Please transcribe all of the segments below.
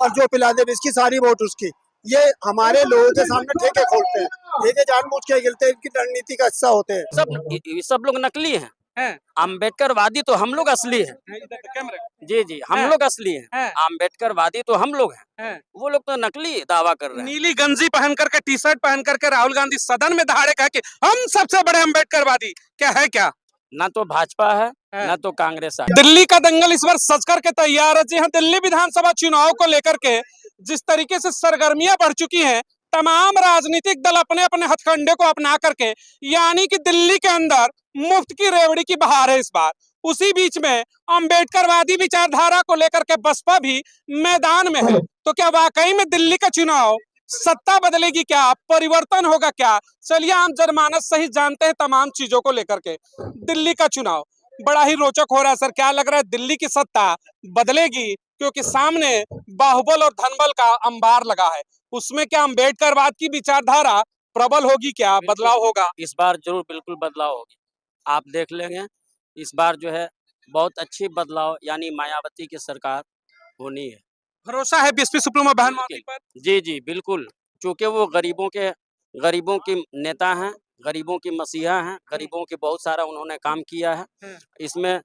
और जो पिला दे इसकी सारी वोट उसकी। ये हमारे लोगों के सामने ठेके खोलते हैं, ये जानबूझ के गिरते हैं, इनकी रणनीति का हिस्सा होते हैं। सब लोग नकली हैं। अम्बेडकरवादी तो हम लोग असली हैं। जी जी, हम लोग असली हैं। अम्बेडकरवादी तो हम लोग हैं। वो लोग तो नकली दावा कर रहे हैं। नीली गंजी पहन करके, टी शर्ट पहन करके राहुल गांधी सदन में दहाड़े कहा कि हम सबसे बड़े अम्बेडकरवादी। क्या है क्या? ना तो भाजपा है ना तो कांग्रेस है। दिल्ली का दंगल इस बार सज करके तैयार है। जी हाँ, दिल्ली विधानसभा चुनाव को लेकर के जिस तरीके से सरगर्मियां बढ़ चुकी हैं, तमाम राजनीतिक दल अपने अपने हथकंडे को अपना करके, यानी कि दिल्ली के अंदर मुफ्त की रेवड़ी की बहार है इस बार। उसी बीच में अम्बेडकरवादी विचारधारा को लेकर के बसपा भी मैदान में है। तो क्या वाकई में दिल्ली का चुनाव सत्ता बदलेगी क्या, परिवर्तन होगा क्या? चलिए आम जनमानस सही जानते हैं तमाम चीजों को लेकर के। दिल्ली का चुनाव बड़ा ही रोचक हो रहा है। सर, क्या लग रहा है, दिल्ली की सत्ता बदलेगी? क्योंकि सामने बाहुबल और धनबल का अंबार लगा है, उसमें क्या अम्बेडकरवाद की विचारधारा प्रबल होगी? क्या बदलाव होगा? इस बार जरूर बिल्कुल बदलाव होगी। आप देख लेंगे इस बार जो है बहुत अच्छी बदलाव, यानी मायावती की सरकार होनी है। भरोसा है बीएसपी सुप्रीमो बहन मौती पर? जी जी बिल्कुल, क्योंकि वो गरीबों की नेता हैं, गरीबों की मसीहा हैं, गरीबों के बहुत सारा उन्होंने काम किया है। इसमें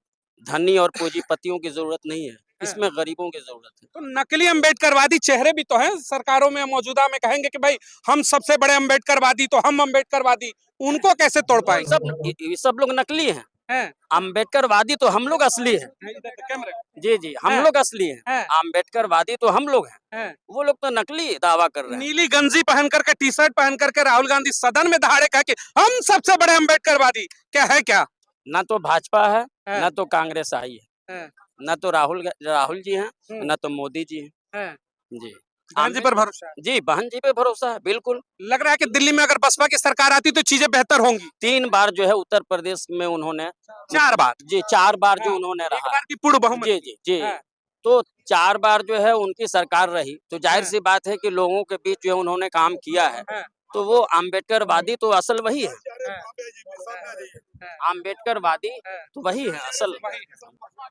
धनी और पूंजीपतियों की जरूरत नहीं है, इसमें गरीबों की जरूरत है। तो नकली अम्बेडकरवादी चेहरे भी तो हैं सरकारों में मौजूदा में, कहेंगे कि भाई हम सबसे बड़े अम्बेडकरवादी, तो हम अम्बेडकरवादी, उनको कैसे तोड़ पाएंगे? सब लोग नकली हैं। अम्बेडकरवादी तो हम लोग असली हैं। जी जी, हम लोग असली हैं। अम्बेडकरवादी तो हम लोग हैं। वो लोग तो नकली दावा कर रहे हैं। नीली गंजी पहन करके, टी शर्ट पहन करके राहुल गांधी सदन में दहाड़े कहा कि हम सबसे बड़े अम्बेडकरवादी। क्या है क्या? ना तो भाजपा है ना तो कांग्रेस आई है, ना तो राहुल जी हैं ना तो मोदी जी हैं। जी, बहन जी पर भरोसा है? जी, बहन जी पे भरोसा है बिल्कुल। लग रहा है कि दिल्ली में अगर बसपा की सरकार आती तो चीजें बेहतर होंगी। 3 बार जो है उत्तर प्रदेश में उन्होंने 4 बार? जी 4 बार जो उन्होंने एक रहा। बार की पूर्ण बहुमत। जी जी जी, तो 4 बार जो है उनकी सरकार रही, तो जाहिर सी बात है कि लोगों के बीच जो है उन्होंने काम किया है। तो वो अम्बेडकरवादी तो असल वही है। अम्बेडकरवादी तो वही है असल।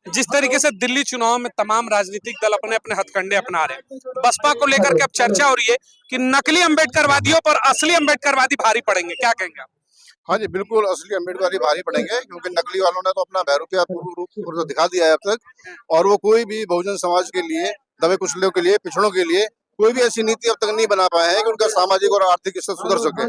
जिस तरीके से दिल्ली चुनाव में तमाम राजनीतिक दल अपने अपने हथकंडे अपना रहे हैं, बसपा को लेकर के अब चर्चा हो रही है कि नकली अम्बेडकरवादियों पर असली अम्बेडकरवादी भारी पड़ेंगे। क्या कहेंगे आप? हाँ जी, बिल्कुल असली अम्बेडकरवादी भारी पड़ेंगे, क्योंकि नकली वालों ने तो अपना बहरूपिया पूर्ण रूप से दिखा दिया है अब तक। और वो कोई भी बहुजन समाज के लिए, दबे कुचलों के लिए, पिछड़ों के लिए कोई भी ऐसी नीति अब तक नहीं बना पाए हैं कि उनका सामाजिक और आर्थिक स्तर सुधर सके।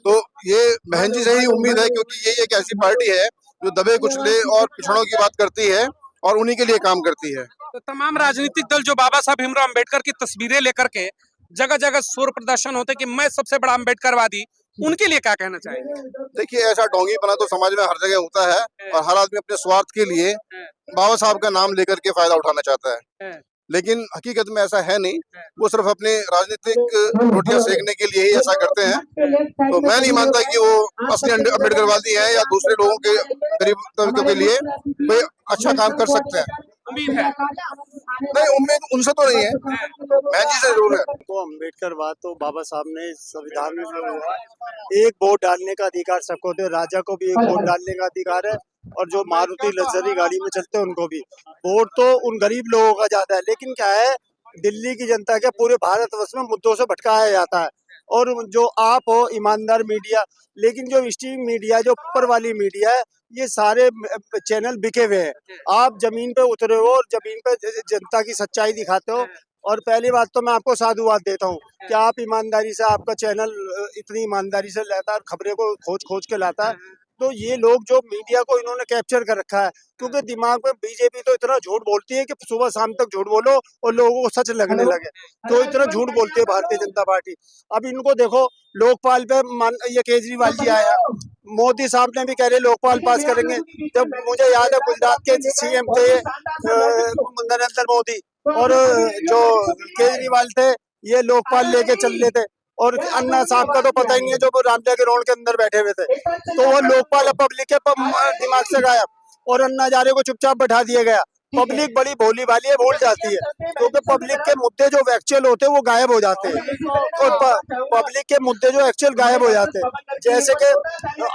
तो ये बहन जी से ही उम्मीद है, क्योंकि ये एक ऐसी पार्टी है जो दबे कुचले और पिछड़ों की बात करती है और उन्हीं के लिए काम करती है। तो तमाम राजनीतिक दल जो बाबा साहब भीमराव अम्बेडकर की तस्वीरें लेकर के जगह जगह शोर प्रदर्शन होते कि मैं सबसे बड़ा अम्बेडकरवादी, उनके लिए क्या कहना चाहेंगे? देखिए, ऐसा ढोंगीपना तो समाज में हर जगह होता है और हर आदमी अपने स्वार्थ के लिए बाबा साहब का नाम लेकर के फायदा उठाना चाहता है, लेकिन हकीकत में ऐसा है नहीं। वो सिर्फ अपने राजनीतिक रोटियां सेकने के लिए ही ऐसा करते हैं। तो मैं नहीं मानता कि वो असली अम्बेडकरवादी है या दूसरे लोगों के गरीब तबके के लिए कोई अच्छा काम कर सकते हैं। उम्मीद है? नहीं, उम्मीद उनसे तो नहीं है, बहन जी से जरूर है। तो अम्बेडकरवाद तो बाबा साहब ने संविधान में जो हुआ, एक वोट डालने का अधिकार सबको दे, राजा को भी एक वोट डालने का अधिकार है, और जो मारुति लग्जरी गाड़ी में चलते हैं उनको भी। वोट तो उन गरीब लोगों का ज्यादा है, लेकिन क्या है, दिल्ली की जनता के पूरे भारतवर्ष में मुद्दों से भटकाया जाता है। और जो आप हो ईमानदार मीडिया, लेकिन जो स्ट्रीम मीडिया, जो ऊपर वाली मीडिया है, ये सारे चैनल बिके हुए हैं। आप जमीन पे उतरे हो और जमीन पे जनता की सच्चाई दिखाते हो। और पहली बात तो मैं आपको साधुवाद देता हूँ कि आप ईमानदारी से, आपका चैनल इतनी ईमानदारी से लाता है और खबरें को खोज के लाता है। तो ये लोग जो मीडिया को इन्होंने कैप्चर कर रखा है, क्योंकि दिमाग में बीजेपी तो इतना झूठ बोलती है कि सुबह शाम तक झूठ बोलो और लोगों को सच लगने लगे, तो इतना झूठ बोलती है भारतीय जनता पार्टी। अब इनको देखो, लोकपाल पे ये केजरीवाल जी आया, मोदी साहब ने भी कह रहे लोकपाल पास करेंगे। जब मुझे याद है गुजरात के सीएम थे नरेंद्र मोदी, और जो केजरीवाल थे, ये लोकपाल लेके चल रहे थे। और अन्ना साहब का तो पता ही नहीं है, जो वो रामजा के रोड के अंदर बैठे हुए थे। तो वो लोकपाल पब्लिक के दिमाग से गायब, और अन्ना हजारे को चुपचाप बैठा दिया गया। पब्लिक बड़ी भोली भाली है, भूल जाती है, क्योंकि पब्लिक के मुद्दे जो एक्चुअल होते हैं वो गायब हो जाते हैं। और पब्लिक के मुद्दे जो एक्चुअल गायब हो जाते हैं, जैसे कि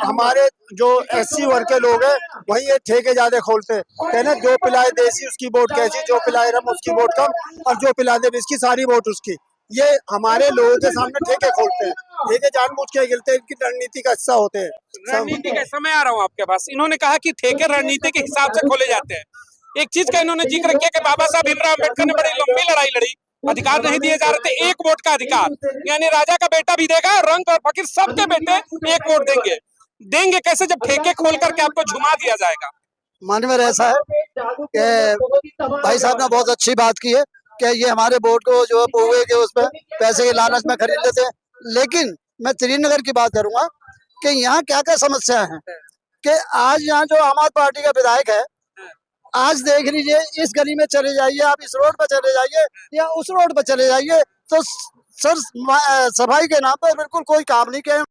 हमारे जो SC वर्ग के लोग हैं वही ये ठेके ज्यादा खोलते हैं, कहना जो पिलाए देसी उसकी वोट कैसी, जो पिलाए रम उसकी वोट कम, और जो पिला दे इसकी सारी वोट उसकी। ये हमारे लोगों के सामने ठेके खोलते हैं, ठेके जानबूझ के गिरते हैं, इनकी रणनीति का हिस्सा होते हैं। रणनीति कैसे, मैं आ रहा हूँ आपके पास। इन्होंने कहा कि ठेके रणनीति के हिसाब से खोले जाते हैं। एक चीज का इन्होंने जिक्र किया कि बाबा साहब भीमराव अम्बेडकर ने बड़ी लंबी लड़ाई लड़ी, अधिकार नहीं दिए जा रहे थे, एक वोट का अधिकार, यानी राजा का बेटा भी देगा, रंक और फकीर सबके बेटे एक वोट देंगे। देंगे कैसे जब ठेके खोल करके आपको झुमा दिया जाएगा? मन में ऐसा है कि भाई साहब ने बहुत अच्छी बात की है कि ये हमारे वोट को जो पुए के उस पर पैसे के लालच में खरीद लेते हैं। लेकिन मैं श्रीनगर की बात करूंगा कि यहाँ क्या क्या समस्या है कि आज यहाँ जो आम आदमी पार्टी का विधायक है, आज देख लीजिए इस गली में चले जाइए, आप इस रोड पर चले जाइए या उस रोड पर चले जाइए, तो सर सफाई के नाम पर बिल्कुल कोई काम नहीं किया।